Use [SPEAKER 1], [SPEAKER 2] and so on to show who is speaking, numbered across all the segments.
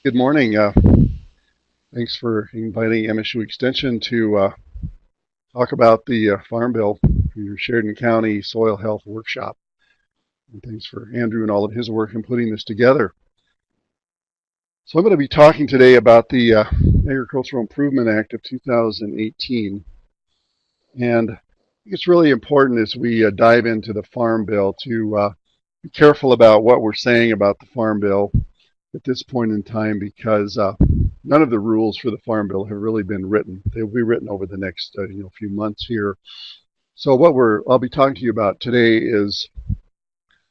[SPEAKER 1] Good morning. Thanks for inviting MSU Extension to talk about the Farm Bill for your Sheridan County Soil Health Workshop. And thanks for Andrew and all of his work in putting this together. So I'm going to be talking today about the Agricultural Improvement Act of 2018. And I think it's really important as we dive into the Farm Bill to be careful about what we're saying about the Farm Bill at this point in time because none of the rules for the Farm Bill have really been written. They'll be written over the next few months here. So what I'll be talking to you about today is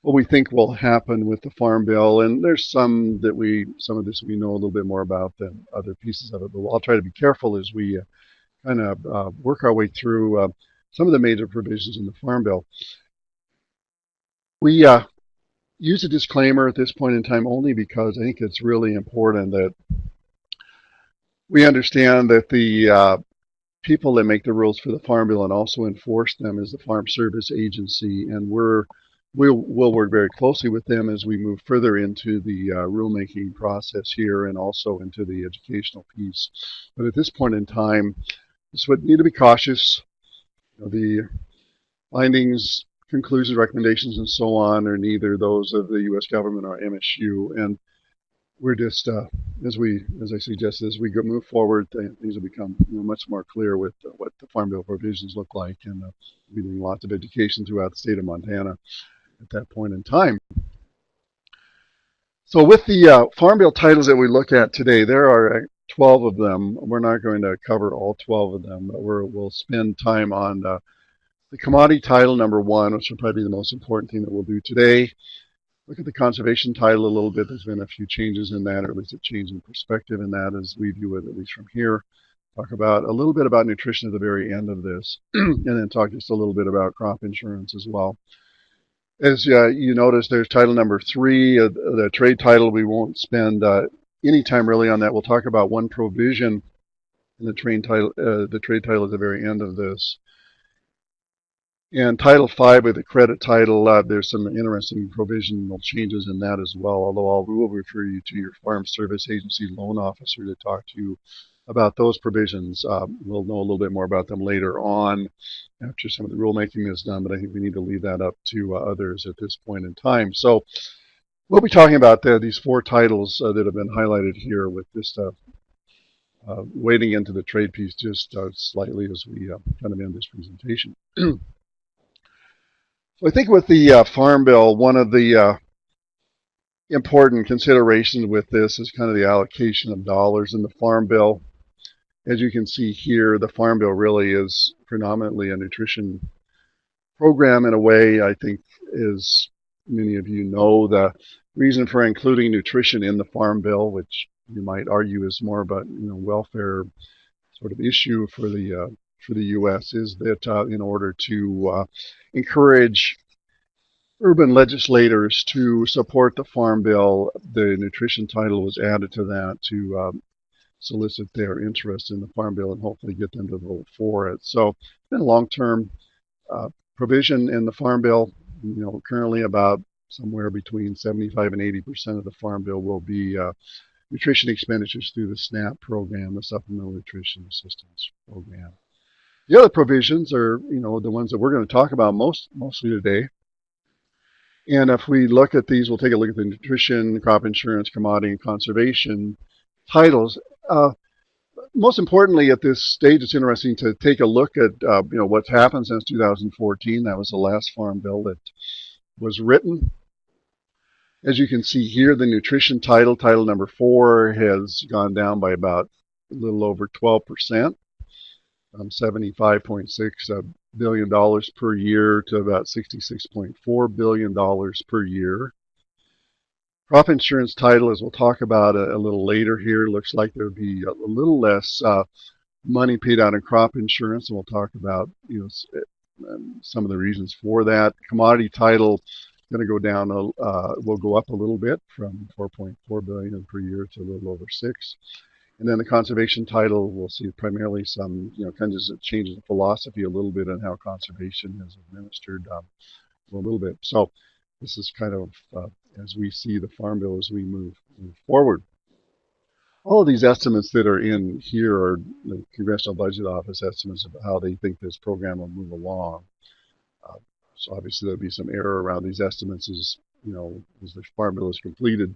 [SPEAKER 1] what we think will happen with the Farm Bill, and there's some of this we know a little bit more about than other pieces of it. But I'll try to be careful as we kind of work our way through some of the major provisions in the Farm Bill. We use a disclaimer at this point in time only because I think it's really important that we understand that the people that make the rules for the Farm Bill and also enforce them is the Farm Service Agency, and we'll work very closely with them as we move further into the rulemaking process here and also into the educational piece. But at this point in time, this would need to be cautious. The findings, conclusions, recommendations, and so on are neither those of the U.S. government or MSU, and we're just as I suggested, as we move forward, things will become much more clear with what the Farm Bill provisions look like, and we're doing lots of education throughout the state of Montana at that point in time. So with the Farm Bill titles that we look at today, there are 12 of them. We're not going to cover all 12 of them, but we'll spend time on the commodity title number one, which will probably be the most important thing that we'll do today. Look at the conservation title a little bit. There's been a few changes in that, or at least a change in perspective in that as we view it, at least from here. Talk about a little bit about nutrition at the very end of this, and then talk just a little bit about crop insurance as well. As you notice, there's title number three, the trade title. We won't spend any time really on that. We'll talk about one provision in the trade title. The trade title at the very end of this. And Title 5 with the credit title, there's some interesting provisional changes in that as well, although I will refer you to your Farm Service Agency loan officer to talk to you about those provisions. We'll know a little bit more about them later on after some of the rulemaking is done, but I think we need to leave that up to others at this point in time. So we'll be talking about these four titles that have been highlighted here with just wading into the trade piece just slightly as we kind of end this presentation. So I think with the Farm Bill, one of the important considerations with this is kind of the allocation of dollars in the Farm Bill. As you can see here, the Farm Bill really is predominantly a nutrition program in a way. I think, as many of you know, the reason for including nutrition in the Farm Bill, which you might argue is more about welfare sort of issue for the U.S., is that in order to encourage urban legislators to support the Farm Bill, the nutrition title was added to that to solicit their interest in the Farm Bill and hopefully get them to vote for it. So it's been a long-term provision in the Farm Bill. Currently about somewhere between 75 and 80% of the Farm Bill will be nutrition expenditures through the SNAP program, the Supplemental Nutrition Assistance Program. The other provisions are, the ones that we're going to talk about mostly today. And if we look at these, we'll take a look at the nutrition, crop insurance, commodity, and conservation titles. Most importantly, at this stage, it's interesting to take a look at what's happened since 2014. That was the last Farm Bill that was written. As you can see here, the nutrition title number 4, has gone down by about a little over 12%, from $75.6 billion per year to about $66.4 billion per year. Crop insurance title, as we'll talk about a little later here, looks like there would be a little less money paid out in crop insurance, and we'll talk about some of the reasons for that. Commodity title going to go down, will go up a little bit from 4.4 billion per year to a little over 6. And then the conservation title, we'll see primarily some, kind of changes in philosophy a little bit on how conservation is administered a little bit. So this is kind of as we see the Farm Bill as we move forward. All of these estimates that are in here are the Congressional Budget Office estimates of how they think this program will move along. Uh, so obviously there'll be some error around these estimates as as the farm bill is completed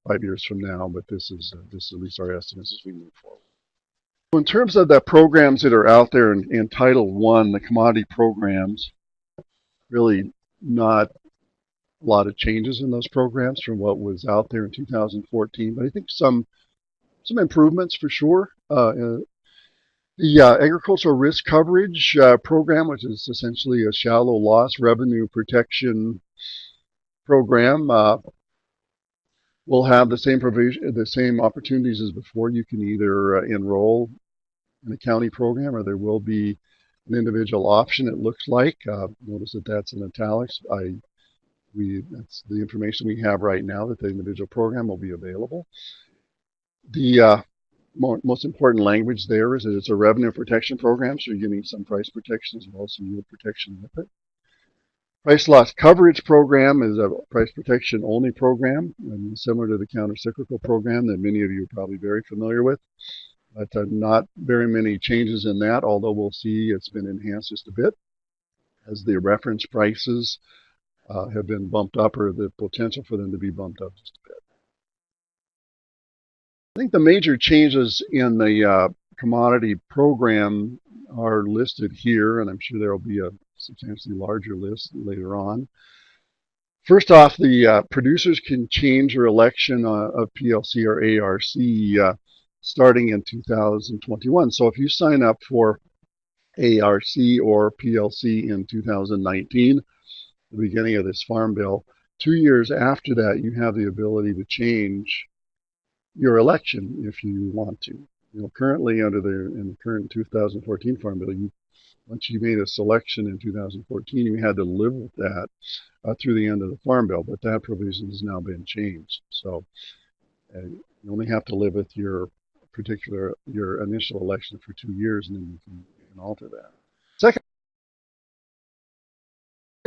[SPEAKER 1] 5 years from now. But this is at least our estimates as we move forward. So in terms of the programs that are out there in Title One, the commodity programs, really not a lot of changes in those programs from what was out there in 2014. But I think some improvements for sure. The agricultural risk coverage program, which is essentially a shallow loss revenue protection program, will have the same provision, the same opportunities as before. You can either enroll in a county program, or there will be an individual option. It looks like. Notice that that's in italics. That's the information we have right now, that the individual program will be available. The most important language there is that it's a revenue protection program, so you're getting some price protection as well as some yield protection with it. Price loss coverage program is a price protection only program, and similar to the countercyclical program that many of you are probably very familiar with. But not very many changes in that, although we'll see it's been enhanced just a bit as the reference prices have been bumped up, or the potential for them to be bumped up just a bit. I think the major changes in the commodity program are listed here, and I'm sure there will be a substantially larger list later on. First off, the producers can change their election of PLC or ARC starting in 2021. So if you sign up for ARC or PLC in 2019, the beginning of this farm bill, 2 years after that, you have the ability to change your election if you want to. Currently in the current 2014 farm bill, once you made a selection in 2014, you had to live with that through the end of the farm bill. But that provision has now been changed. So you only have to live with your initial election for 2 years, and then you can alter that. Second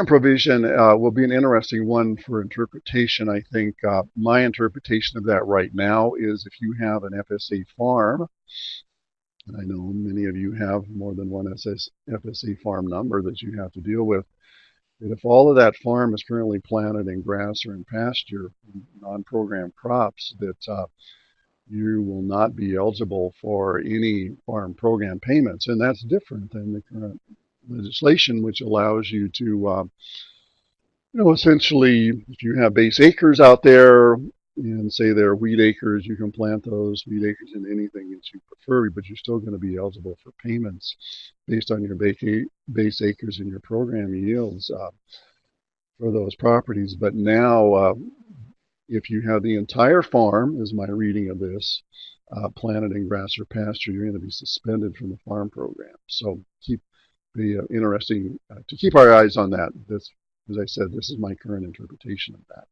[SPEAKER 1] provision will be an interesting one for interpretation. I think my interpretation of that right now is, if you have an FSA farm, and I know many of you have more than one FSA farm number that you have to deal with, that if all of that farm is currently planted in grass or in pasture, non-programmed crops, that you will not be eligible for any farm program payments. And that's different than the current legislation, which allows you to, essentially, if you have base acres out there, and say they're wheat acres, you can plant those wheat acres in anything that you prefer, but you're still going to be eligible for payments based on your base acres and your program yields for those properties. But now, if you have the entire farm, is my reading of this, planted in grass or pasture, you're going to be suspended from the farm program. So be interesting to keep our eyes on that. This, as I said, this is my current interpretation of that.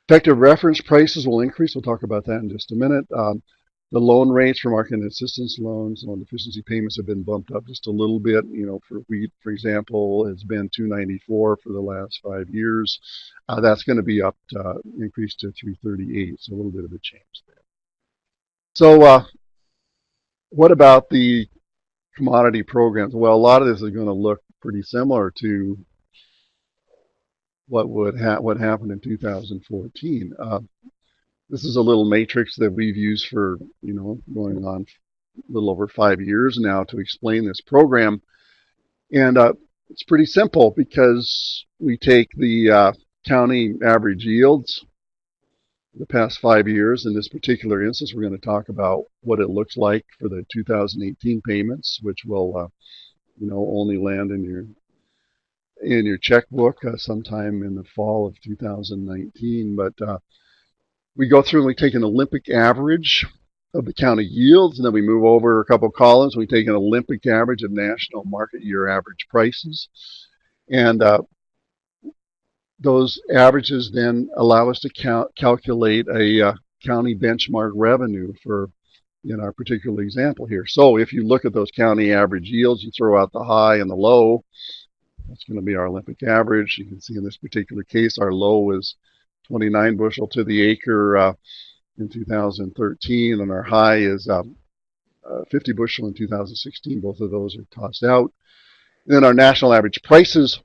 [SPEAKER 1] Effective reference prices will increase. We'll talk about that in just a minute. The loan rates for market and assistance loans, loan deficiency payments have been bumped up just a little bit. For wheat, for example, it's been $294 for the last 5 years. That's going to be increased to $338, so a little bit of a change there. So what about the commodity programs? Well, a lot of this is going to look pretty similar to what happened in 2014. This is a little matrix that we've used for going on a little over 5 years now to explain this program, and it's pretty simple because we take the county average yields the past 5 years. In this particular instance, we're going to talk about what it looks like for the 2018 payments, which will only land in your checkbook sometime in the fall of 2019. But we go through and we take an Olympic average of the county yields, and then we move over a couple columns. We take an Olympic average of national market year average prices, and those averages then allow us to calculate a county benchmark revenue for, in our particular example here. So if you look at those county average yields, you throw out the high and the low. That's going to be our Olympic average. You can see in this particular case, our low is 29 bushel to the acre in 2013, and our high is 50 bushel in 2016. Both of those are tossed out. And then our national average prices,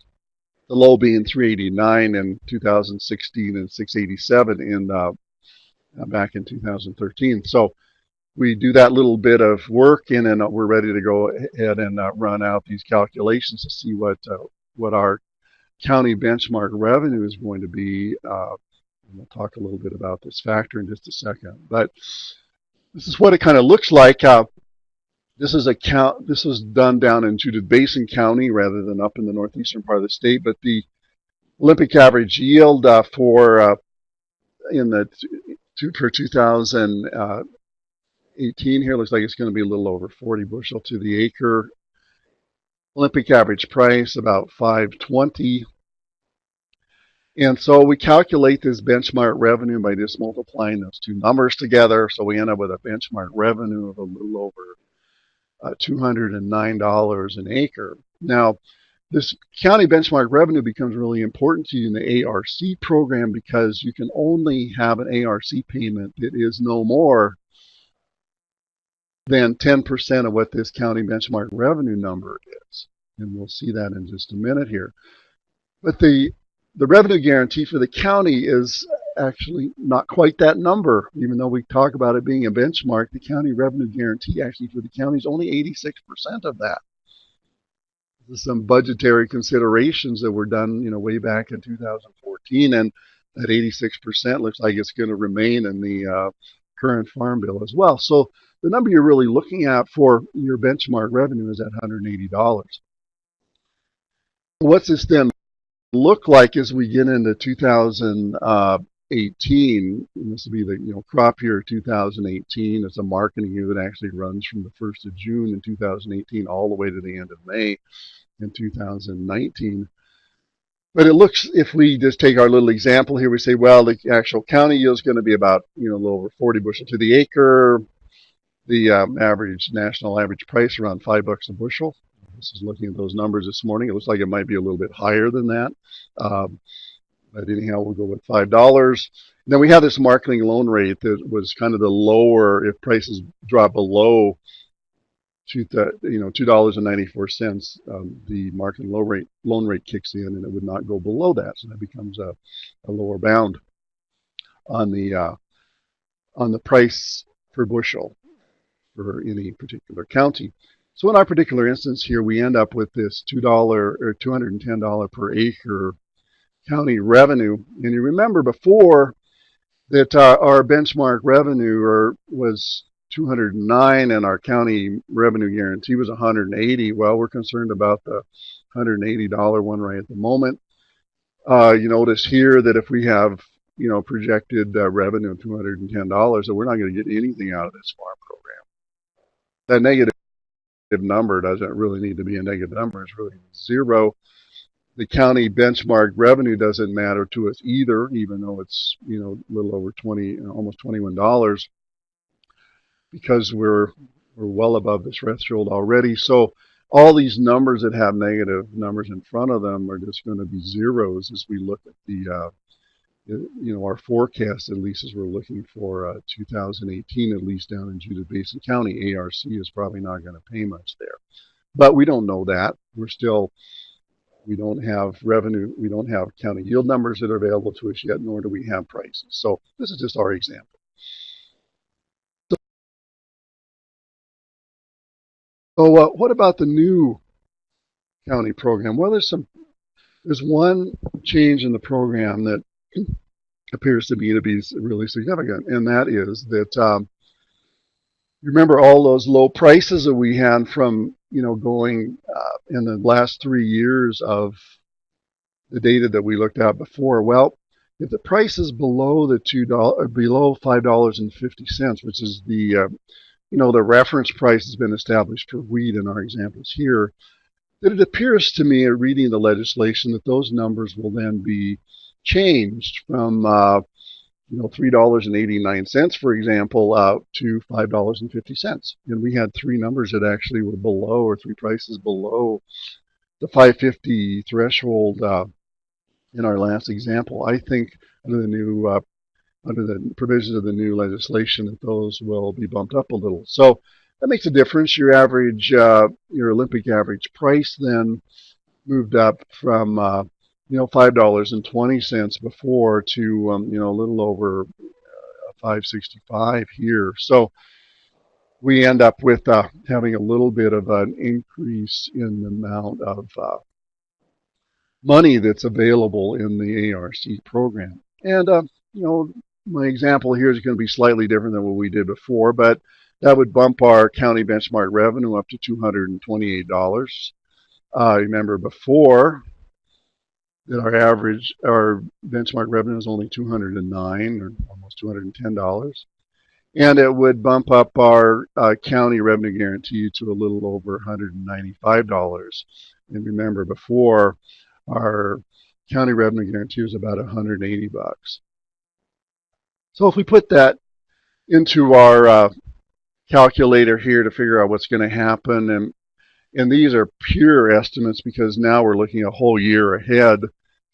[SPEAKER 1] the low being 389 in 2016 and 687 in back in 2013. So we do that little bit of work, and then we're ready to go ahead and run out these calculations to see what our county benchmark revenue is going to be. And we'll talk a little bit about this factor in just a second. But this is what it kind of looks like. This is This was done down in Judith Basin County rather than up in the northeastern part of the state. But the Olympic average yield for 2018 here looks like it's going to be a little over 40 bushel to the acre. Olympic average price about 520. And so we calculate this benchmark revenue by just multiplying those two numbers together. So we end up with a benchmark revenue of a little over $209 an acre. Now, this county benchmark revenue becomes really important to you in the ARC program because you can only have an ARC payment that is no more than 10% of what this county benchmark revenue number is. And we'll see that in just a minute here. But the revenue guarantee for the county is actually not quite that number. Even though we talk about it being a benchmark, the county revenue guarantee actually for the county is only 86% of that. There's some budgetary considerations that were done, way back in 2014, and that 86% looks like it's going to remain in the current farm bill as well. So the number you're really looking at for your benchmark revenue is at $180. What's this then look like as we get into 2018? And this will be the crop year 2018. It's a marketing year that actually runs from the 1st of June in 2018 all the way to the end of May in 2019. But it looks, if we just take our little example here, we say, well, the actual county yield is going to be about a little over 40 bushel to the acre. The national average price around $5 a bushel. This is looking at those numbers this morning. It looks like it might be a little bit higher than that. But anyhow, we'll go with $5. Then we have this marketing loan rate that was kind of the lower if prices drop below $2.94. The marketing loan rate kicks in, and it would not go below that. So that becomes a lower bound on the price per bushel for any particular county. So in our particular instance here, we end up with this $2 or $210 per acre county revenue. And you remember before that our benchmark revenue was 209 and our county revenue guarantee was 180. Well, we're concerned about the $180 one right at the moment. You notice here that if we have projected revenue of $210, that we're not going to get anything out of this farm program. That negative number doesn't really need to be a negative number. It's really zero. The county benchmark revenue doesn't matter to us either, even though it's a little over almost $21, because we're well above this threshold already. So all these numbers that have negative numbers in front of them are just going to be zeros as we look at the our forecast, at least as we're looking for 2018, at least down in Judith Basin County. ARC is probably not going to pay much there. But we don't know that. We don't have revenue. We don't have county yield numbers that are available to us yet, nor do we have prices. So this is just our example. So what about the new county program? Well, there's one change in the program that appears to be really significant, and that is that you remember all those low prices that we had from going in the last 3 years of the data that we looked at before. Well, if the price is below the below $5.50, which is the the reference price has been established for wheat in our examples here, that it appears to me, reading the legislation, that those numbers will then be changed from $3.89, for example, to $5.50. And we had three numbers that actually were below, or three prices below the $5.50 threshold in our last example. I think under the new under the provisions of the new legislation, that those will be bumped up a little. So that makes a difference. Your average, your Olympic average price then moved up from $5.20 before to a little over $5.65 here. So we end up with having a little bit of an increase in the amount of money that's available in the ARC program. And my example here is going to be slightly different than what we did before, but that would bump our county benchmark revenue up to $228. Remember before that our benchmark revenue is only $209 or almost $210. And it would bump up our county revenue guarantee to a little over $195. And remember, before, our county revenue guarantee was about $180. So if we put that into our calculator here to figure out what's going to happen, and these are pure estimates because now we're looking a whole year ahead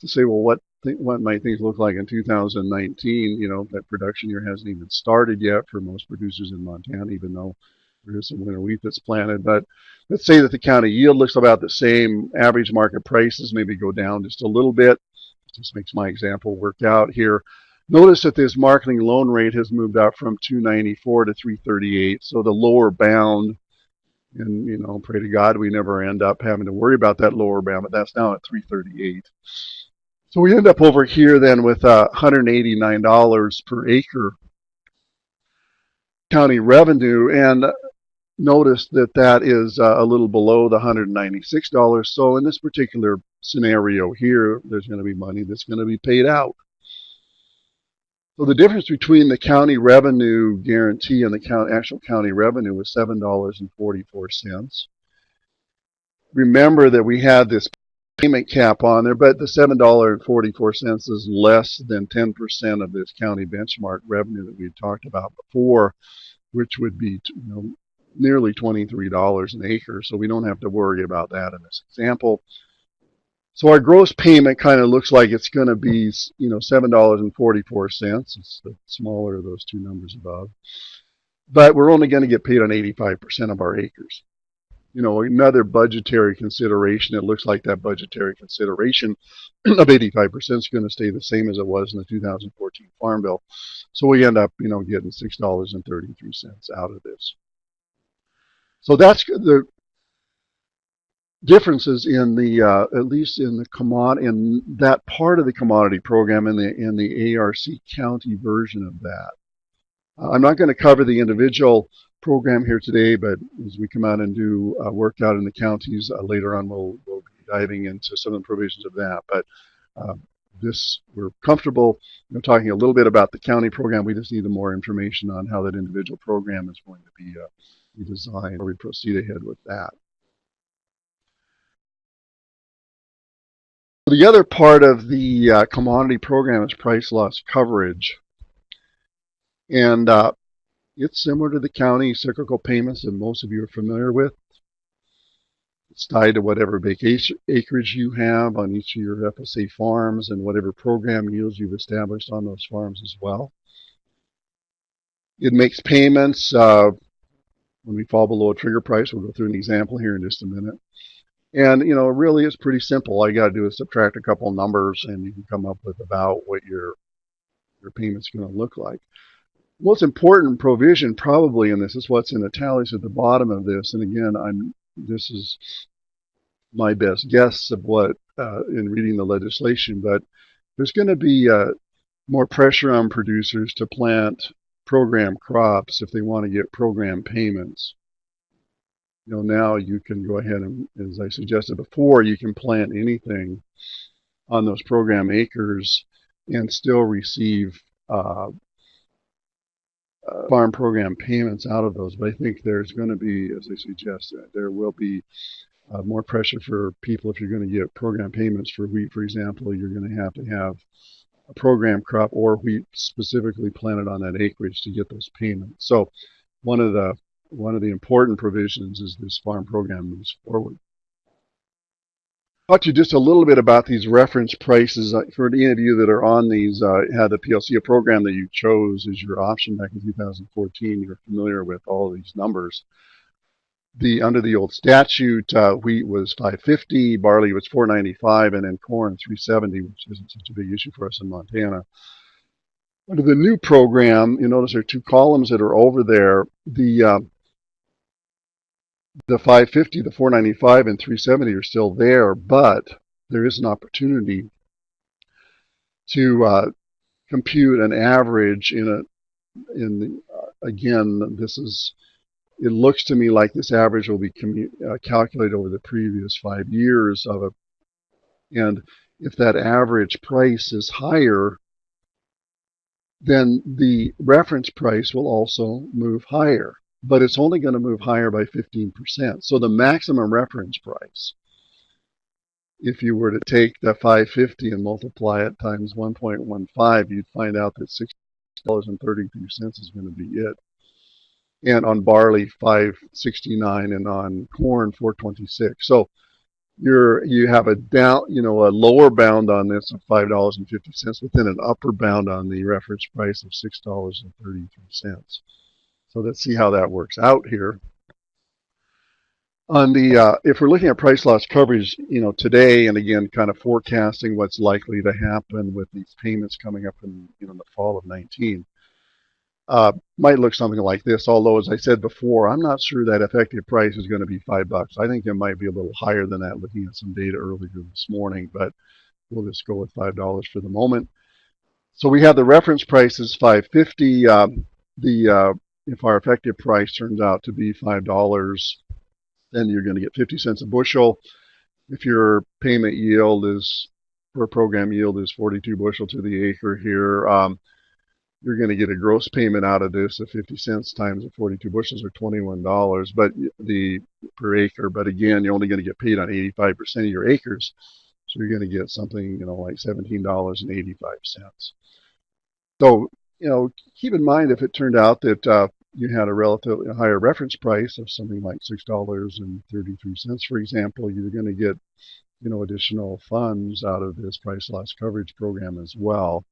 [SPEAKER 1] to say, well, what might things look like in 2019? That production year hasn't even started yet for most producers in Montana, even though there is some winter wheat that's planted. But let's say that the county yield looks about the same. Average market prices maybe go down just a little bit. Just makes my example work out here. Notice that this marketing loan rate has moved up from 294 to 338. So the lower bound, and pray to God we never end up having to worry about that lower bound, but that's now at 338. So we end up over here then with $189 per acre county revenue, and notice that that is a little below the $196. So in this particular scenario here, there's going to be money that's going to be paid out. So the difference between the county revenue guarantee and the actual county revenue was $7.44. Remember that we had this payment cap on there, but the $7.44 is less than 10% of this county benchmark revenue that we had talked about before, which would be nearly $23 an acre. So we don't have to worry about that in this example. So our gross payment kind of looks like it's going to be, $7.44. It's the smaller of those two numbers above. But we're only going to get paid on 85% of our acres. Another budgetary consideration, it looks like that budgetary consideration of 85% is going to stay the same as it was in the 2014 Farm Bill. So we end up, getting $6.33 out of this. So that's the differences in the, at least in that part of the commodity program in the ARC county version of that. I'm not going to cover the individual program here today, but as we come out and do work out in the counties later on, we'll be diving into some of the provisions of that. But we're comfortable talking a little bit about the county program. We just need more information on how that individual program is going to be designed before we proceed ahead with that. The other part of the commodity program is price loss coverage. And it's similar to the county cyclical payments that most of you are familiar with. It's tied to whatever acreage you have on each of your FSA farms and whatever program yields you've established on those farms as well. It makes payments when we fall below a trigger price. We'll go through an example here in just a minute. And, really it's pretty simple. All you got to do is subtract a couple of numbers and you can come up with about what your payment's going to look like. Most important provision probably in this is what's in italics at the bottom of this. And again, this is my best guess of what in reading the legislation, but there's going to be more pressure on producers to plant program crops if they want to get program payments. Now you can go ahead and, as I suggested before, you can plant anything on those program acres and still receive farm program payments out of those. But I think there's going to be, as I suggested, there will be more pressure for people if you're going to get program payments for wheat, for example. You're going to have a program crop or wheat specifically planted on that acreage to get those payments. So one of the important provisions is this farm program moves forward. talk to you just a little bit about these reference prices. For any of you that are on these, had the PLC, a program that you chose as your option back in 2014, you're familiar with all of these numbers. Under the old statute, wheat was 550, barley was 495, and then corn 370, which isn't such a big issue for us in Montana. Under the new program, you notice there are two columns that are over there. The 550, the 495, and 370 are still there, but there is an opportunity to compute an average again, this is, it looks to me like this average will be calculated over the previous 5 years and if that average price is higher, then the reference price will also move higher, but it's only going to move higher by 15%. So the maximum reference price, if you were to take the 550 and multiply it times 1.15, you'd find out that $6.33 is going to be it. And on barley, 569, and on corn, 426. So you have a lower bound on this of $5.50, but then an upper bound on the reference price of $6.33. So let's see how that works out here. On the if we're looking at price loss coverage, today, and again, kind of forecasting what's likely to happen with these payments coming up in the fall of 19. Might look something like this, although, as I said before, I'm not sure that effective price is going to be $5. I think it might be a little higher than that, looking at some data earlier this morning, but we'll just go with $5 for the moment. So we have the reference price is $5.50. If our effective price turns out to be $5, then you're going to get 50 cents a bushel. If your payment yield per program yield is 42 bushel to the acre here, you're going to get a gross payment out of this of 50 cents times the 42 bushels, or $21 per acre. But again, you're only going to get paid on 85% of your acres. So you're going to get something, like $17.85. So, keep in mind, if it turned out that you had a relatively higher reference price of something like $6.33, for example, you're going to get, additional funds out of this price loss coverage program as well.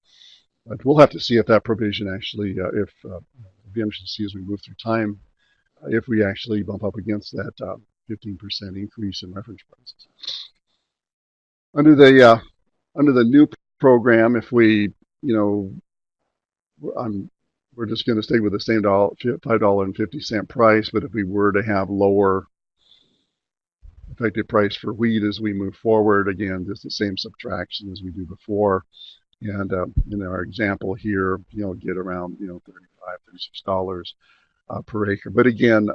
[SPEAKER 1] But we'll have to see if that provision actually, we'll be interested to see as we move through time, if we actually bump up against that 15% increase in reference prices. Under the new program, if we, we're just going to stay with the same $5.50 price, but if we were to have lower effective price for wheat as we move forward, again, just the same subtraction as we do before. And in our example here, get around $35, $36 per acre. But again,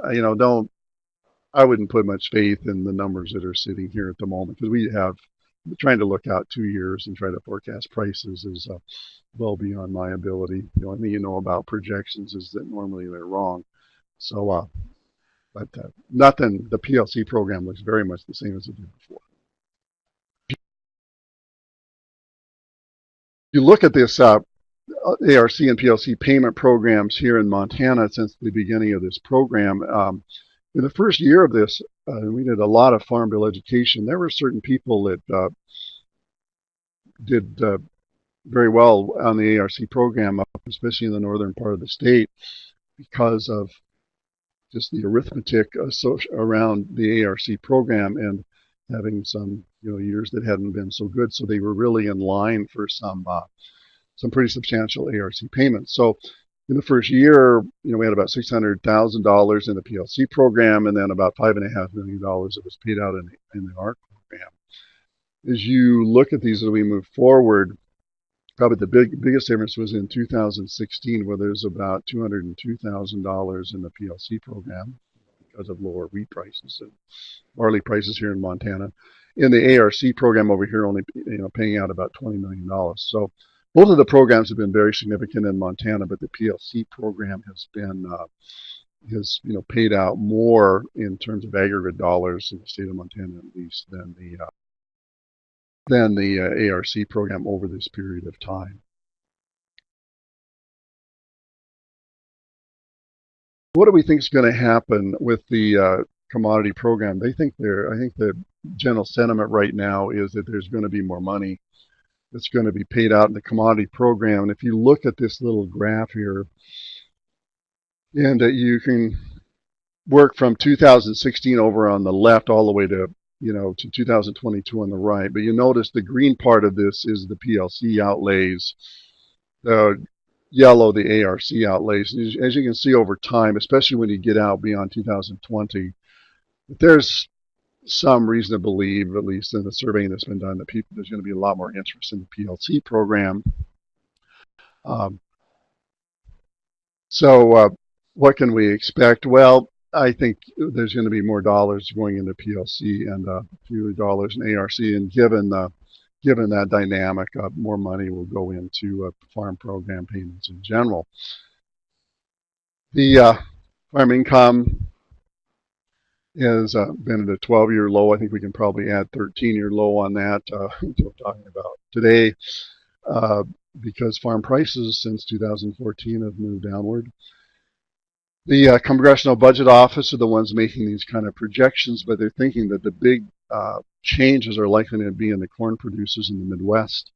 [SPEAKER 1] I wouldn't put much faith in the numbers that are sitting here at the moment, because we're trying to look out 2 years and try to forecast prices is well beyond my ability. The only thing about projections is that normally they're wrong. So, but nothing. The PLC program looks very much the same as it did before. You look at this ARC and PLC payment programs here in Montana since the beginning of this program. In the first year of this, we did a lot of farm bill education. There were certain people that did very well on the ARC program, especially in the northern part of the state, because of just the arithmetic around the ARC program and having some years that hadn't been so good, so they were really in line for some pretty substantial ARC payments. So in the first year, we had about $600,000 in the PLC program, and then about $5.5 million that was paid out in the ARC program. As you look at these as we move forward, probably the biggest difference was in 2016, where there's about $202,000 in the PLC program because of lower wheat prices and barley prices here in Montana. In the ARC program over here, only paying out about $20 million. So both of the programs have been very significant in Montana, but the PLC program has been paid out more in terms of aggregate dollars in the state of Montana, at least, than the ARC program over this period of time. What do we think is going to happen with the commodity program. I think the general sentiment right now is that there's going to be more money that's going to be paid out in the commodity program. And if you look at this little graph here, and you can work from 2016 over on the left all the way to to 2022 on the right. But you notice the green part of this is the PLC outlays, the yellow the ARC outlays. As you can see over time, especially when you get out beyond 2020, there's some reason to believe, at least in the surveying that's been done, that there's going to be a lot more interest in the PLC program. Um, so what can we expect? Well, I think there's going to be more dollars going into PLC and fewer dollars in ARC, and given that dynamic, more money will go into farm program payments in general. The farm income has been at a 12-year low. I think we can probably add 13-year low on that. We're talking about today, because farm prices since 2014 have moved downward. The Congressional Budget Office are the ones making these kind of projections, but they're thinking that the big changes are likely to be in the corn producers in the Midwest.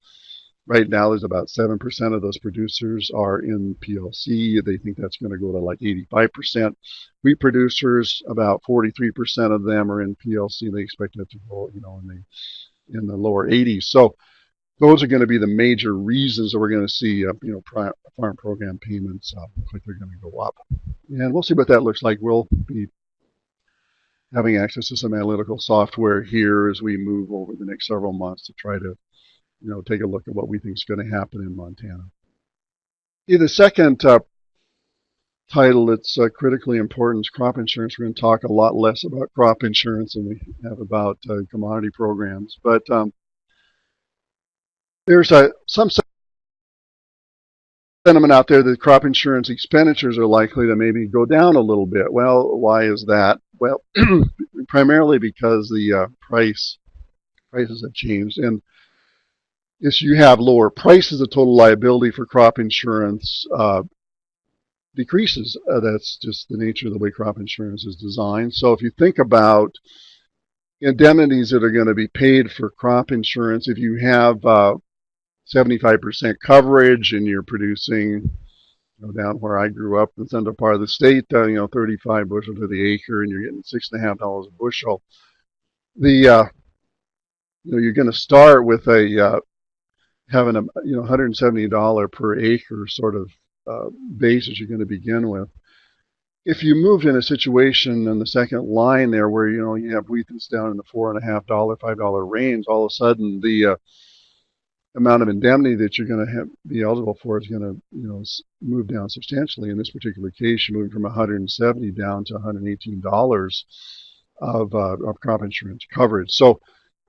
[SPEAKER 1] Right now, there's about 7% of those producers are in PLC. They think that's going to go to like 85%. Wheat producers, about 43% of them are in PLC. They expect that to go, in the lower 80s. So those are going to be the major reasons that we're going to see, farm program payments look like they're going to go up. And we'll see what that looks like. We'll be having access to some analytical software here as we move over the next several months to try to, take a look at what we think is going to happen in Montana. The second title that's critically important is crop insurance. We're going to talk a lot less about crop insurance than we have about commodity programs. But there's some sentiment out there that crop insurance expenditures are likely to maybe go down a little bit. Well, why is that? Well, primarily because the prices have changed. And if you have lower prices, the total liability for crop insurance decreases. That's just the nature of the way crop insurance is designed. So if you think about indemnities that are going to be paid for crop insurance, if you have 75% coverage and you're producing, down where I grew up in the central part of the state, 35 bushel to the acre, and you're getting $6.50 a bushel, you're going to start with having a $170 per acre sort of basis you're going to begin with. If you moved in a situation in the second line there where you have wheat that's down in the $4.50, $5 range, all of a sudden the amount of indemnity that you're going to be eligible for is going to move down substantially. In this particular case, you're moving from $170 down to $118 of crop insurance coverage. So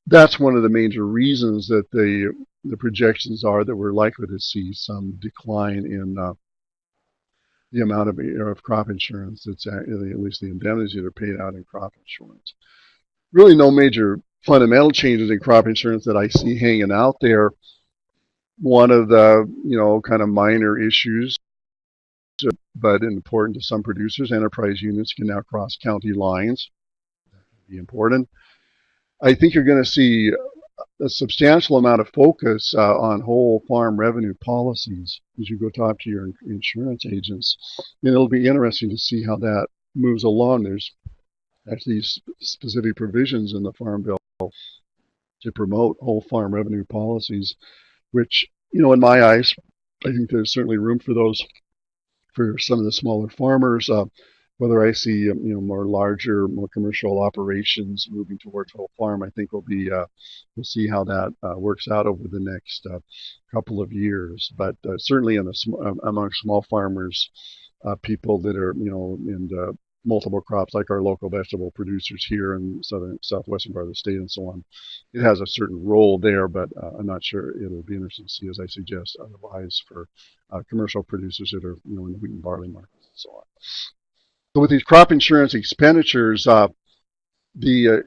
[SPEAKER 1] that's one of the major reasons that the projections are that we're likely to see some decline in the amount of crop insurance that's at least the indemnities that are paid out in crop insurance. Really no major fundamental changes in crop insurance that I see hanging out there. One of the kind of minor issues, but important to some producers, enterprise units can now cross county lines. That can be important. I think you're going to see a substantial amount of focus on whole farm revenue policies as you go talk to your insurance agents. And it'll be interesting to see how that moves along. There's actually specific provisions in the Farm Bill to promote whole farm revenue policies, which, in my eyes, I think there's certainly room for those for some of the smaller farmers. Whether I see more larger, more commercial operations moving towards whole farm, I think we'll see how that works out over the next couple of years. But certainly among small farmers, people that are in multiple crops, like our local vegetable producers here in southwestern part of the state and so on, it has a certain role there. But I'm not sure. It'll be interesting to see, as I suggest, otherwise for commercial producers that are in the wheat and barley markets and so on. So with these crop insurance expenditures, the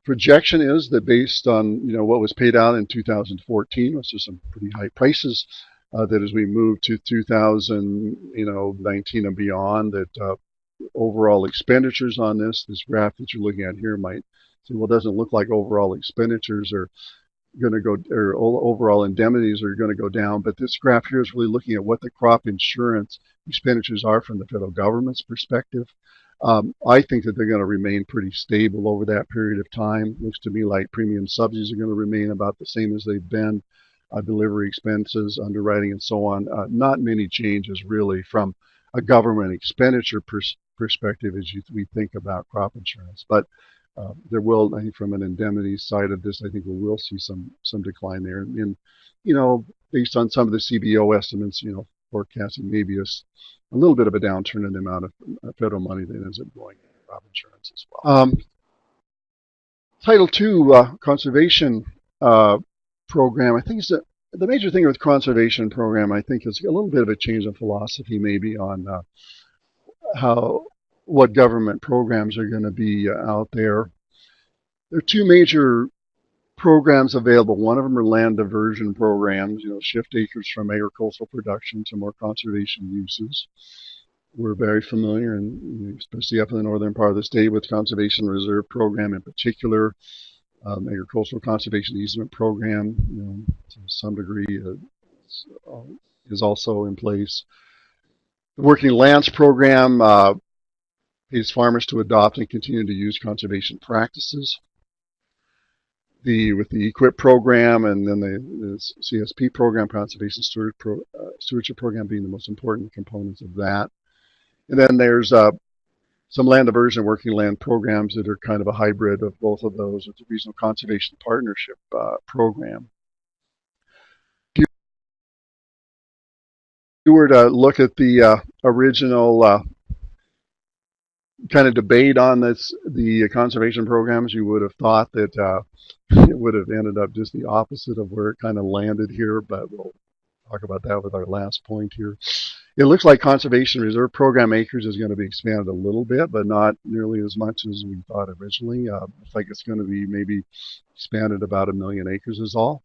[SPEAKER 1] projection is that based on what was paid out in 2014, which is some pretty high prices, that as we move to 2019 and beyond, that overall expenditures on this. This graph that you're looking at here might say, well, it doesn't look like overall expenditures are going to go, or overall indemnities are going to go down. But this graph here is really looking at what the crop insurance expenditures are from the federal government's perspective. I think that they're going to remain pretty stable over that period of time. Looks to me like premium subsidies are going to remain about the same as they've been. Delivery expenses, underwriting, and so on. Not many changes really from a government expenditure perspective as we think about crop insurance. But there will, I think, from an indemnity side of this, I think we will see some decline there. And based on some of the CBO estimates, forecasting maybe a little bit of a downturn in the amount of federal money that ends up going into crop insurance as well. Title II conservation program, I think the major thing with conservation program, I think, is a little bit of a change in philosophy maybe on what government programs are going to be out there. There are two major programs available. One of them are land diversion programs, shift acres from agricultural production to more conservation uses. We're very familiar, and especially up in the northern part of the state, with Conservation Reserve Program in particular. Agricultural Conservation Easement Program, to some degree, is also in place. The Working Lands Program pays farmers to adopt and continue to use conservation practices. With the EQIP program and then the CSP program, Conservation Stewardship Program, being the most important components of that. And then there's some land diversion working land programs that are kind of a hybrid of both of those. It's a Regional Conservation Partnership program. If you were to look at the original kind of debate on the conservation programs, you would have thought that it would have ended up just the opposite of where it kind of landed here, but we'll talk about that with our last point here. It looks like Conservation Reserve Program acres is going to be expanded a little bit, but not nearly as much as we thought originally. Looks like it's going to be maybe expanded about 1 million acres is all.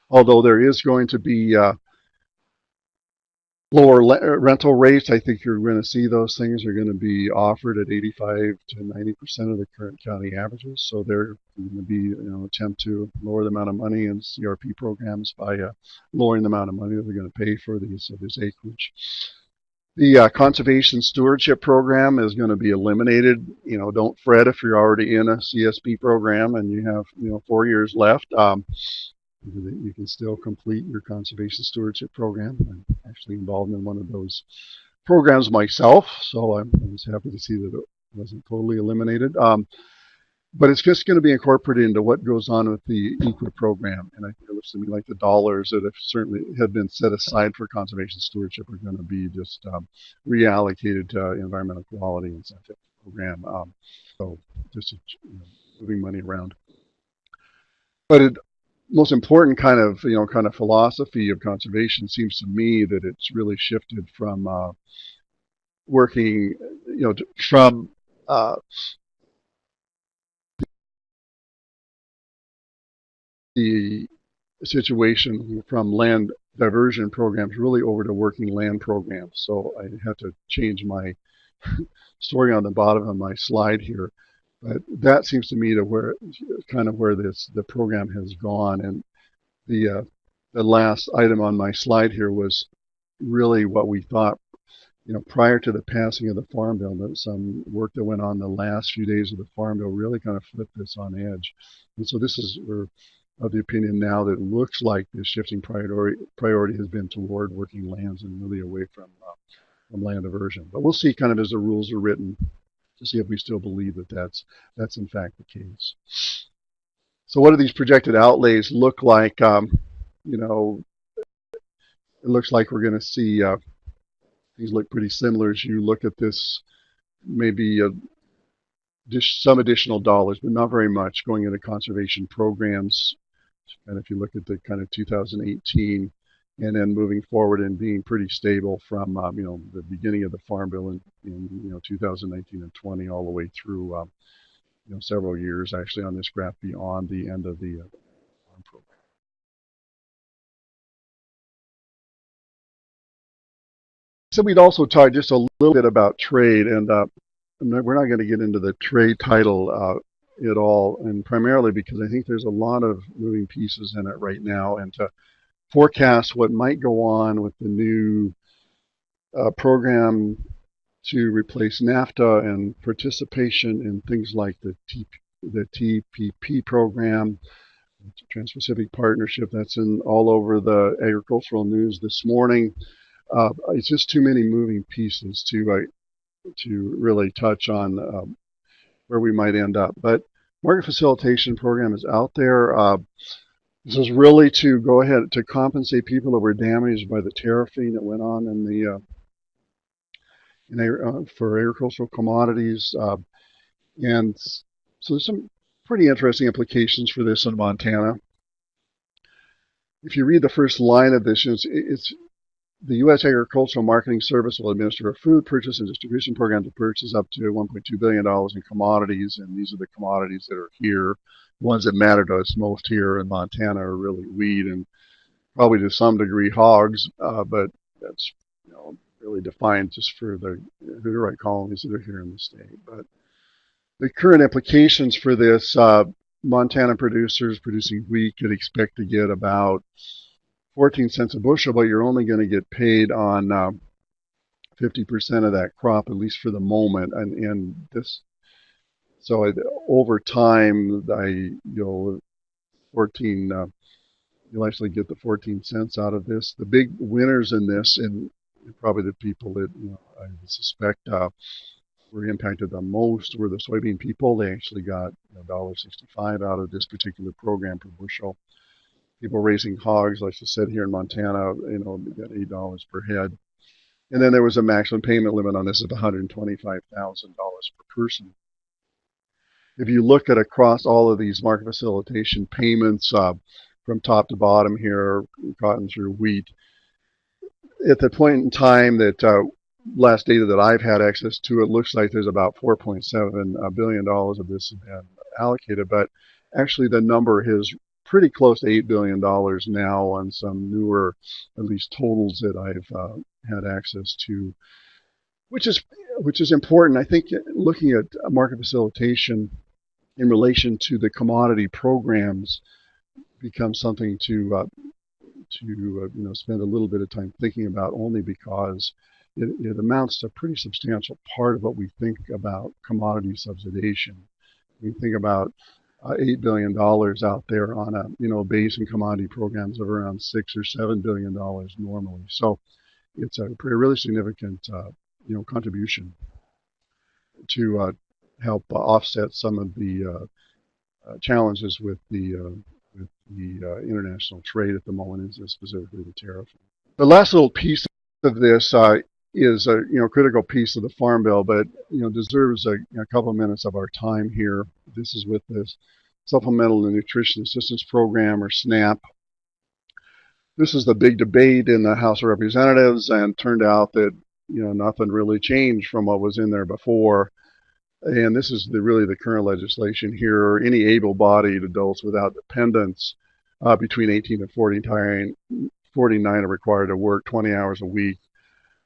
[SPEAKER 1] Although there is going to be lower rental rates. I think you're going to see those things are going to be offered at 85 to 90% of the current county averages. So they're going to be, attempt to lower the amount of money in CRP programs by lowering the amount of money that they're going to pay for this acreage. The Conservation Stewardship Program is going to be eliminated. Don't fret if you're already in a CSP program and you have, 4 years left. You can still complete your conservation stewardship program. I'm actually involved in one of those programs myself, so I was happy to see that it wasn't totally eliminated. But it's just going to be incorporated into what goes on with the EQIP program. And I think it looks to me like the dollars that have certainly had been set aside for conservation stewardship are going to be just reallocated to environmental quality and scientific program. So just moving money around. But most important kind of philosophy of conservation seems to me that it's really shifted from working, from the situation from land diversion programs really over to working land programs. So I had to change my story on the bottom of my slide here. But that seems to me to where the program has gone. And the last item on my slide here was really what we thought, prior to the passing of the Farm Bill, that some work that went on the last few days of the Farm Bill really kind of flipped this on edge. And so we're of the opinion now that it looks like the shifting priority has been toward working lands and really away from land diversion. But we'll see kind of as the rules are written to see if we still believe that that's in fact the case. So what do these projected outlays look like? It looks like we're going to see things look pretty similar as you look at this, maybe some additional dollars, but not very much going into conservation programs. And if you look at the kind of 2018 and then moving forward and being pretty stable from the beginning of the Farm Bill in 2019 and 20 all the way through several years actually on this graph beyond the end of the farm program. So we'd also talk just a little bit about trade, and we're not going to get into the trade title at all, and primarily because I think there's a lot of moving pieces in it right now, and to forecast what might go on with the new program to replace NAFTA and participation in things like the TPP program, Trans-Pacific Partnership, that's in all over the agricultural news this morning. It's just too many moving pieces to really touch on where we might end up. But market facilitation program is out there. This is really to go ahead to compensate people that were damaged by the tariffing that went on in the for agricultural commodities, and so there's some pretty interesting implications for this in Montana. If you read the first line of this, it's the U.S. Agricultural Marketing Service will administer a food purchase and distribution program to purchase up to $1.2 billion in commodities, and these are the commodities that are here. The ones that matter to us most here in Montana are really wheat and probably to some degree hogs, but that's really defined just for the Hutterite colonies that are here in the state. But the current implications for this, Montana producers producing wheat could expect to get about 14 cents a bushel, but you're only going to get paid on 50% of that crop, at least for the moment. And this, so over time, you'll actually get the 14 cents out of this. The big winners in this, and probably the people that I suspect were impacted the most, were the soybean people. They actually got $1.65 out of this particular program per bushel. People raising hogs, like I said, here in Montana, got $8 per head. And then there was a maximum payment limit on this of $125,000 per person. If you look at across all of these market facilitation payments from top to bottom here, cotton through wheat, at the point in time that last data that I've had access to, it looks like there's about $4.7 billion of this has been allocated, but actually the number is pretty close to $8 billion now on some newer, at least totals that I've had access to, which is important. I think looking at market facilitation in relation to the commodity programs becomes something to spend a little bit of time thinking about, only because it amounts to a pretty substantial part of what we think about commodity subsidization. We think about $8 billion out there on a base and commodity programs of around $6 or $7 billion normally. So it's a really significant contribution to help offset some of the challenges with the international trade at the moment, and specifically the tariff. The last little piece of this is a critical piece of the Farm Bill, but deserves a couple of minutes of our time here. This is with this Supplemental Nutrition Assistance Program, or SNAP. This is the big debate in the House of Representatives, and turned out that nothing really changed from what was in there before. And this is really the current legislation here. Any able-bodied adults without dependents between 18 and 49 are required to work 20 hours a week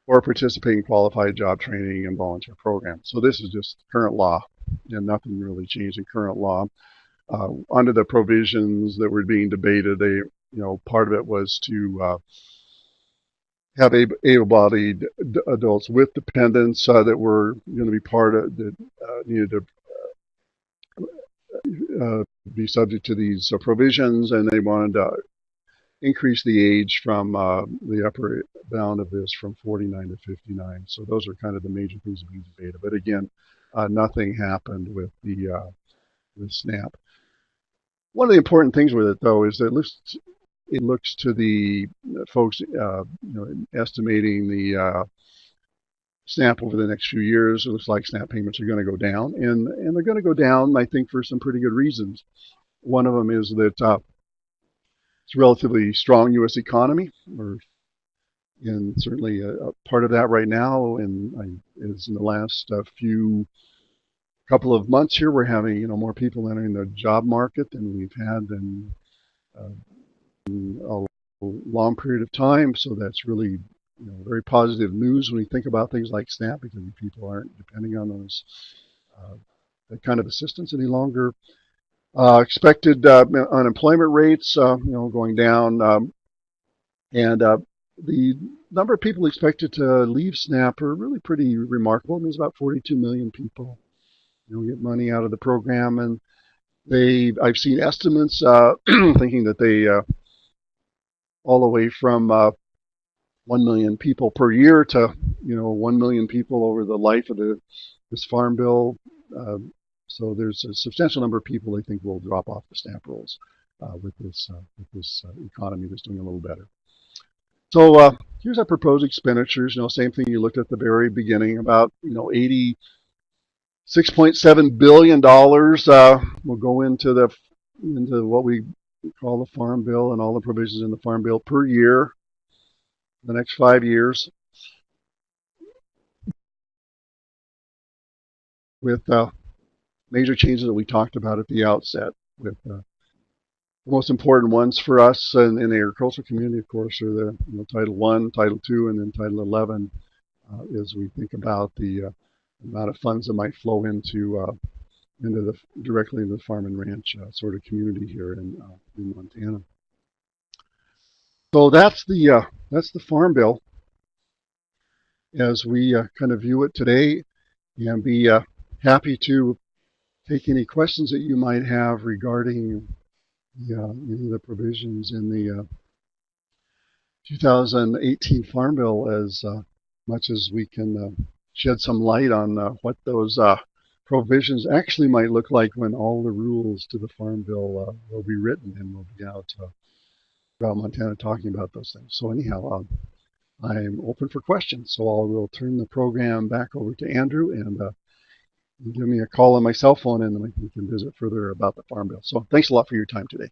[SPEAKER 1] or participate in qualified job training and volunteer programs. So this is just current law, and nothing really changed in current law. Under the provisions that were being debated, part of it was to have able-bodied adults with dependents that were going to be part of that needed to be subject to these provisions, and they wanted to increase the age from the upper bound of this from 49 to 59. So those are kind of the major things being debated. But again, nothing happened with the SNAP. One of the important things with it, though, is that it looks to the folks estimating the SNAP over the next few years. It looks like SNAP payments are going to go down, and they're going to go down, I think, for some pretty good reasons. One of them is that it's a relatively strong U.S. economy, and certainly a part of that right now, and is in the last couple of months here, we're having more people entering the job market than we've had in a long period of time. So that's really very positive news when we think about things like SNAP, because people aren't depending on those that kind of assistance any longer. Expected unemployment rates, going down, and the number of people expected to leave SNAP are really pretty remarkable. There's about 42 million people, get money out of the program, and I've seen estimates thinking that they all the way from 1 million people per year to 1 million people over the life of this farm bill. Uh, so there's a substantial number of people they think will drop off the SNAP rolls with this economy that's doing a little better. So here's our proposed expenditures. Same thing you looked at the very beginning, about $86.7 billion will go into what we call the Farm Bill and all the provisions in the Farm Bill per year, the next 5 years, with major changes that we talked about at the outset. With the most important ones for us in the agricultural community, of course, are the Title I, Title II, and then Title 11, as we think about the amount of funds that might flow directly into the farm and ranch sort of community here in Montana. So that's the Farm Bill as we kind of view it today, and be happy to take any questions that you might have regarding any of the provisions in the 2018 Farm Bill, as much as we can shed some light on what those provisions actually might look like when all the rules to the Farm Bill will be written, and we'll be out throughout Montana talking about those things. So anyhow, I'm open for questions. So I will turn the program back over to Andrew, and give me a call on my cell phone, and we can visit further about the Farm Bill. So thanks a lot for your time today.